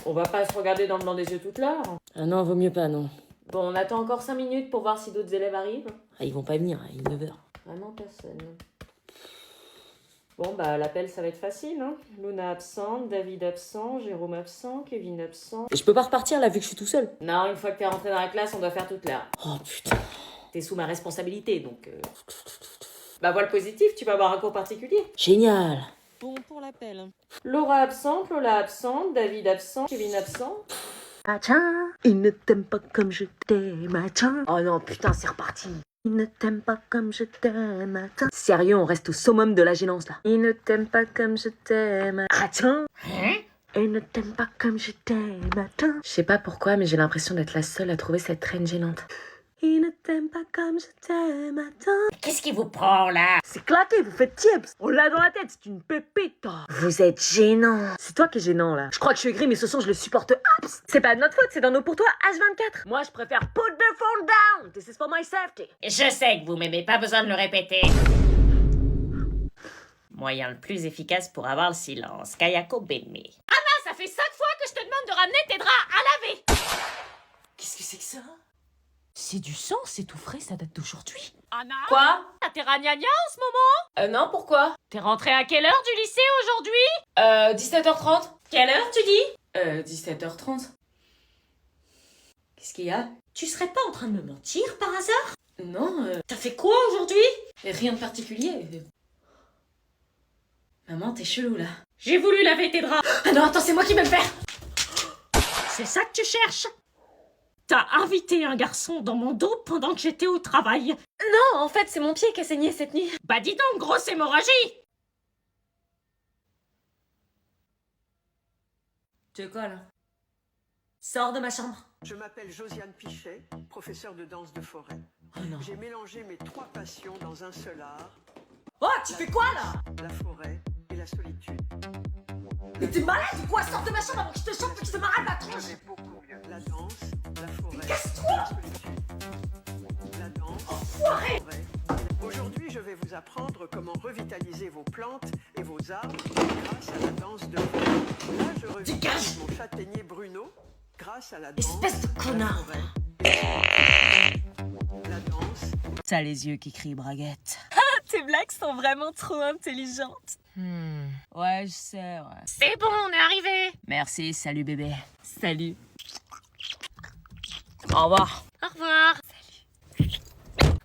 On va pas se regarder dans le blanc des yeux toute l'heure. Ah non, vaut mieux pas, non. Bon, on attend encore 5 minutes pour voir si d'autres élèves arrivent. Ah, ils vont pas venir, il est 9h. Vraiment personne. Bon, bah l'appel ça va être facile, hein. Luna absente, David absent, Jérôme absent, Kevin absent. Et je peux pas repartir là vu que je suis tout seul. Non, une fois que t'es rentré dans la classe, on doit faire toute l'heure. Oh putain. T'es sous ma responsabilité, donc... Bah vois le positif, tu vas avoir un cours particulier. Génial. Bon, pour l'appel. Laura absente, Lola absente, David absent, Kevin absent. Machin, il ne t'aime pas comme je t'aime, machin. Oh non, putain, c'est reparti. Il ne t'aime pas comme je t'aime, machin. Sérieux, on reste au summum de la gênance, là. Il ne t'aime pas comme je t'aime. Attends. Il ne t'aime pas comme je t'aime, machin. Je sais pas pourquoi, mais j'ai l'impression d'être la seule à trouver cette traîne gênante. Il ne t'aime pas comme je t'aime, machin. Qu'est-ce qui vous prend là? C'est claqué, vous faites tips. On l'a dans la tête, c'est une pépite. Vous êtes gênant. C'est toi qui es gênant, là. Je crois que je suis aigri, mais ce son, je le supporte. Abs. C'est pas de notre faute, c'est dans nos pour toi H24. Moi, je préfère put the phone down. This is for my safety. Je sais que vous m'aimez, pas besoin de le répéter. Moyen le plus efficace pour avoir le silence. Kayako Benme. Anna, ça fait 5 fois que je te demande de ramener tes draps à laver. Qu'est-ce que c'est que ça? C'est du sang, c'est tout frais, ça date d'aujourd'hui. Anna? Quoi? T'as tes ragnagnas en ce moment? Non, pourquoi? T'es rentrée à quelle heure du lycée aujourd'hui? 17h30. Quelle heure tu dis? 17h30. Qu'est-ce qu'il y a? Tu serais pas en train de me mentir par hasard? Non, T'as fait quoi aujourd'hui? rien de particulier. Maman, t'es chelou, là. J'ai voulu laver tes draps. Ah non, attends, c'est moi qui vais le faire. C'est ça que tu cherches? T'as invité un garçon dans mon dos pendant que j'étais au travail. Non, en fait, c'est mon pied qui a saigné cette nuit. Bah dis donc, grosse hémorragie! Tu veux quoi, là? Sors de ma chambre. Je m'appelle Josiane Pichet, professeure de danse de forêt. Oh non. J'ai mélangé mes 3 passions dans un seul art, Oh, tu fais quoi, là? la forêt et la solitude. Mais t'es malade ou quoi? Sors de ma chambre avant que je te chope et que je te m'arrête la tronche. C'est beaucoup mieux. La danse, la forêt, casse-toi. la solitude. La danse, Enfoiré. la forêt. Aujourd'hui, je vais vous apprendre comment revitaliser vos plantes et vos arbres grâce à la danse de forêt. Là, je revitalise mon châtaignier Bruno grâce à la danse. Espèce de connard. La forêt. La danse. T'as les yeux qui crient braguette. Tes blagues sont vraiment trop intelligentes. Ouais, je sais, ouais. C'est bon, on est arrivé. Merci, salut bébé. Salut. Au revoir. Au revoir.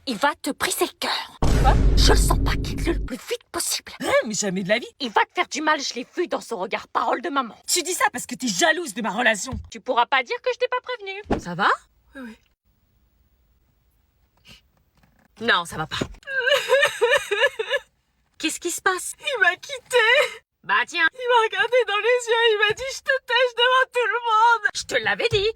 Il va te briser le cœur. Quoi? Je le sens pas, quitte-le le plus vite possible. Mais jamais de la vie. Il va te faire du mal, je l'ai vu dans son regard, parole de maman. Tu dis ça parce que t'es jalouse de ma relation. Tu pourras pas dire que je t'ai pas prévenu. Ça va? Oui. Non, ça va pas. Qu'est-ce qui se passe? Il m'a quitté. Bah tiens, Il m'a regardé dans les yeux et il m'a dit je te tèche devant tout le monde. je te l'avais dit.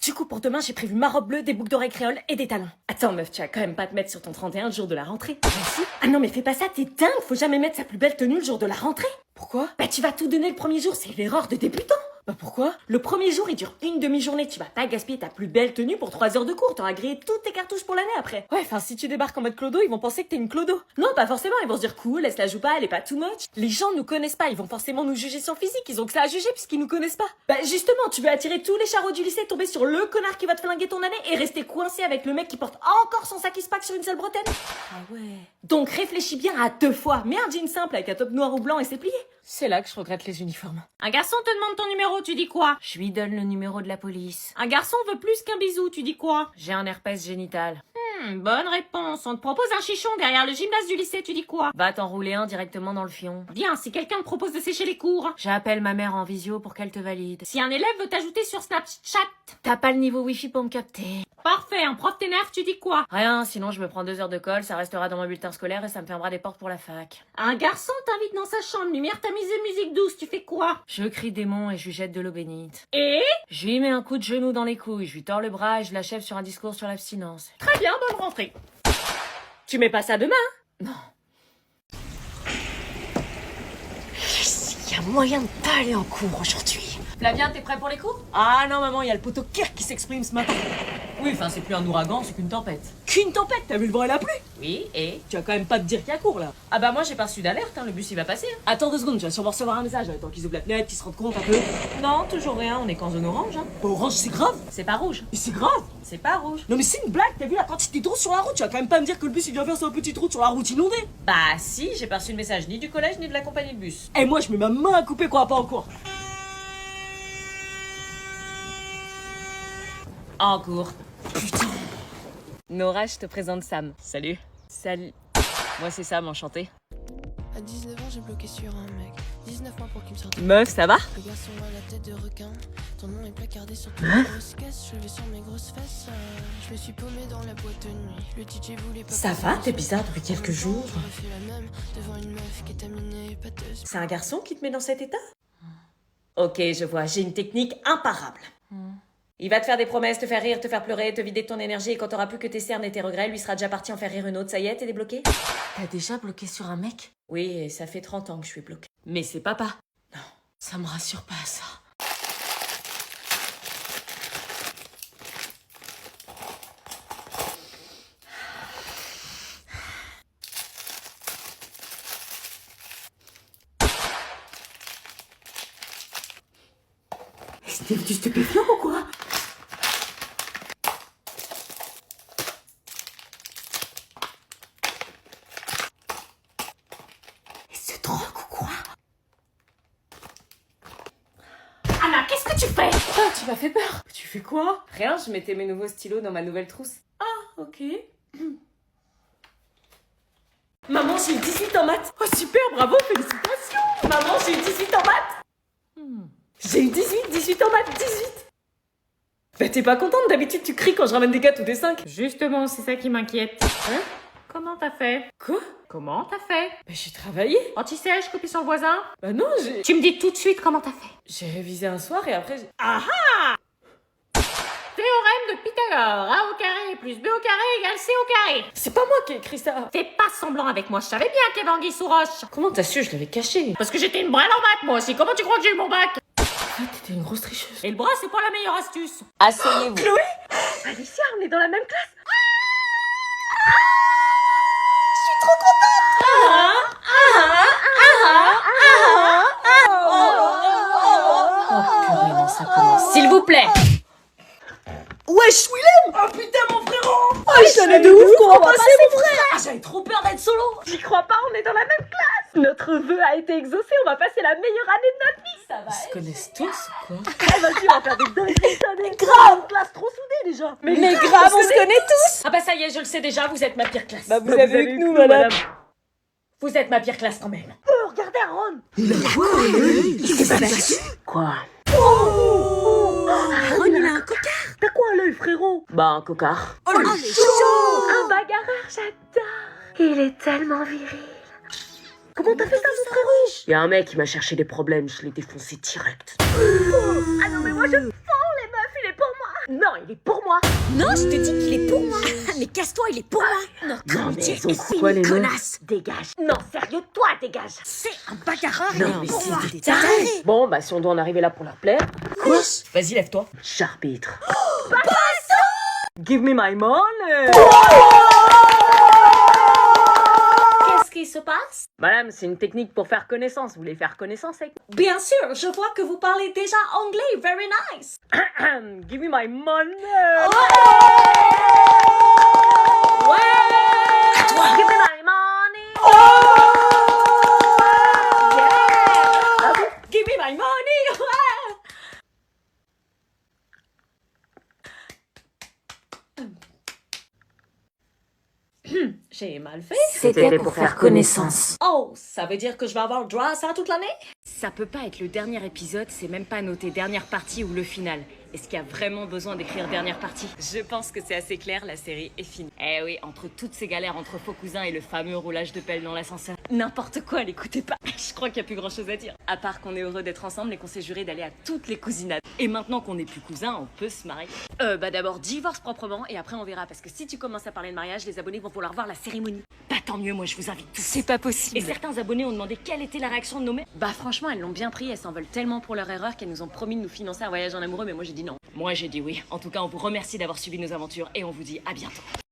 Du coup, pour demain, j'ai prévu ma robe bleue, des boucles d'oreilles créoles et des talons. Attends, meuf, tu vas quand même pas te mettre sur ton 31 le jour de la rentrée. Merci. Ah non, mais fais pas ça, t'es dingue. Faut jamais mettre sa plus belle tenue le jour de la rentrée. Pourquoi? Bah, tu vas tout donner le premier jour, c'est l'erreur de débutant. Bah pourquoi? Le premier jour, il dure une demi-journée. Tu vas pas gaspiller ta plus belle tenue pour 3 heures de cours. T'auras grillé toutes tes cartouches pour l'année après. Ouais, enfin si tu débarques en mode clodo, ils vont penser que t'es une clodo. Non, pas forcément. Ils vont se dire cool, elle se la joue pas, elle est pas too much. Les gens nous connaissent pas, ils vont forcément nous juger sur le physique, ils ont que ça à juger puisqu'ils nous connaissent pas. Bah, justement, tu veux attirer tous les charros du lycée, tomber sur le connard qui va te flinguer ton année et rester coincé avec le mec qui porte encore son sac pack sur une seule bretelle. Ah ouais. Donc réfléchis bien à 2 fois. Mets un jean simple avec un top noir ou blanc et c'est plié. C'est là que je regrette les uniformes. Un garçon te demande ton numéro, tu dis quoi? Je lui donne le numéro de la police. Un garçon veut plus qu'un bisou, tu dis quoi? J'ai un herpès génital. Bonne réponse. On te propose un chichon derrière le gymnase du lycée, tu dis quoi? Va t'enrouler un directement dans le fion. Bien, si quelqu'un te propose de sécher les cours. J'appelle ma mère en visio pour qu'elle te valide. Si un élève veut t'ajouter sur Snapchat. T'as pas le niveau wifi pour me capter. Parfait, un prof t'énerve, tu dis quoi? Rien, sinon je me prends 2 heures de colle, ça restera dans mon bulletin scolaire et ça me fermera des portes pour la fac. Un garçon t'invite dans sa chambre, lumière tamisée, musique douce, tu fais quoi? Je crie démon et je lui jette de l'eau bénite. Et? Je lui mets un coup de genou dans les couilles, je lui tords le bras et je l'achève sur un discours sur l'abstinence. Très bien, bonne rentrée. Tu mets pas ça demain, hein? Non. Il y a moyen de pas aller en cours aujourd'hui. Flavien, t'es prêt pour les cours? Ah non maman, il y a le poteau Kirk qui s'exprime ce matin. Oui, enfin, c'est plus un ouragan, c'est qu'une tempête. Qu'une tempête, t'as vu le vent et la pluie? Oui, et? Tu vas quand même pas te dire qu'il y a cours là. Ah bah moi j'ai pas reçu d'alerte, hein, le bus il va passer. Attends 2 secondes, tu vas sûrement recevoir un message, tant qu'ils ouvrent la fenêtre, qu'ils se rendent compte un peu. Non, toujours rien, on est qu'en zone orange. Hein. Bah, orange, c'est grave. C'est pas rouge. Mais c'est grave. C'est pas rouge. Non mais c'est une blague, t'as vu la quantité d'eau sur la route? Tu vas quand même pas me dire que le bus il vient faire sa petite route sur la route inondée. Bah si, j'ai pas reçu le message ni du collège ni de la compagnie de bus. Et moi je mets ma main à couper qu'on va pas en cours. En cours. Nora, je te présente Sam. Salut. Salut. Moi, c'est Sam, enchanté. À 19 ans, j'ai bloqué sur un mec. 19 mois pour qu'il me sorte. Meuf, ça va? Le garçon a la tête de requin. Ton nom est placardé sur toutes mes grosses caisses. Je vais sur mes grosses fesses. Je me suis paumé dans la boîte de nuit. Le DJ voulait pas. Ça va? T'es bizarre depuis quelques jours. J'aurais fait la même devant une meuf qui est aminée, pâteuse. C'est un garçon qui te met dans cet état? Ok, je vois, j'ai une technique imparable. Il va te faire des promesses, te faire rire, te faire pleurer, te vider de ton énergie, et quand t'auras plus que tes cernes et tes regrets, lui sera déjà parti en faire rire une autre. Ça y est, t'es débloqué? T'as déjà bloqué sur un mec? Oui, et ça fait 30 ans que je suis bloquée. Mais c'est papa. Non, ça me rassure pas ça. C'était du stupéfiant ou quoi? C'est drogue ou quoi? Anna, qu'est-ce que tu fais? Ah, tu m'as fait peur. Tu fais quoi? Rien, je mettais mes nouveaux stylos dans ma nouvelle trousse. Ah, ok. Maman, j'ai eu 18 en maths. Oh super, bravo, félicitations. Maman, j'ai eu 18 en maths. J'ai eu 18 en maths, 18. Bah t'es pas contente, d'habitude tu cries quand je ramène des 4 ou des 5. Justement, c'est ça qui m'inquiète. Hein? Comment t'as fait? Quoi? Comment t'as fait? Bah j'ai travaillé. Anti-sèche, copie sur le voisin? Bah non, j'ai... Tu me dis tout de suite comment t'as fait. J'ai révisé un soir et après j'ai... Théorème de Pythagore. A au carré plus B au carré égale C au carré. C'est pas moi qui ai écrit ça. Fais pas semblant avec moi, je savais bien qu'il y avait anguille sous roche. Comment t'as su? Je l'avais caché. Parce que j'étais une brêle en maths, moi aussi. Comment tu crois que j'ai eu mon bac? Ah, t'étais une grosse tricheuse. Et le bras, c'est pas la meilleure astuce. Asseyez-vous. Chloé! Alicia, on est dans la même classe. Purée, non, ça commence. S'il vous plaît. Wesh, Willem! Oh putain, mon frérot! Oh, je tenais de ouf qu'on va passer, mon frère! Ah, j'avais trop peur d'être solo! J'y crois pas, on est dans la même classe! Notre vœu a été exaucé, on va passer la meilleure année de notre vie! Ça va! Ils se connaissent tous ou quoi? Eh, vas-y, on va faire des dingueries cette année! Grave! Classe trop soudée, déjà! Mais grave, on se connaît tous! Ah bah ça y est, je le sais déjà, vous êtes ma pire classe. Bah, vous avez eu que nous, madame! Vous êtes ma pire classe quand même. Oh, regardez Aaron! Il a quoi, lui? Quoi? Aaron, il a un cocard! T'as quoi à l'œil, frérot? Bah, un cocard. Oh, le chaud! Un bagarreur, j'adore! Il est tellement viril. Comment t'as fait ça, mon frérot? Y a un mec qui m'a cherché des problèmes, je l'ai défoncé direct. Ah non, mais moi je fends les meufs, il est pour moi! Non, il est pour moi! Non, je te dis qu'il est pour moi. Mais casse-toi, il est pour moi. Notre Non, mais amitié elles ont est quoi, les finie, meufs? connasse. Dégage! Non, sérieux, toi, dégage! C'est un bagarreur, il Non, est mais pour moi. c'est des taré. Bon, bah, si on doit en arriver là pour leur plaire, Quoi? Vas-y, lève-toi. j'arbitre. Give me my money! Qu'est-ce qui se passe? Madame, c'est une technique pour faire connaissance. Vous voulez faire connaissance avec Bien sûr, je vois que vous parlez déjà anglais. Very nice. Give me my money! Give me my money! Give me my money. J'ai mal fait. C'était pour faire connaissance. Oh, ça veut dire que je vais avoir le droit à ça toute l'année? Ça peut pas être le dernier épisode, c'est même pas noté dernière partie ou le final. Est-ce qu'il y a vraiment besoin d'écrire dernière partie? Je pense que c'est assez clair, la série est finie. Eh oui, entre toutes ces galères entre faux cousins et le fameux roulage de pelle dans l'ascenseur. N'importe quoi, l'écoutez pas. Je crois qu'il n'y a plus grand chose à dire. À part qu'on est heureux d'être ensemble et qu'on s'est juré d'aller à toutes les cousinades. Et maintenant qu'on n'est plus cousins, on peut se marier. D'abord divorce proprement et après on verra. Parce que si tu commences à parler de mariage, les abonnés vont vouloir voir la cérémonie. Bah tant mieux, moi je vous invite tous. C'est pas possible. Et certains abonnés ont demandé quelle était la réaction de nos mères. Bah franchement, elles l'ont bien pris. Elles s'en veulent tellement pour leur erreur qu'elles nous ont promis de nous financer un voyage en amoureux. Mais moi j'ai dit non. Moi j'ai dit oui. En tout cas, on vous remercie d'avoir suivi nos aventures et on vous dit à bientôt.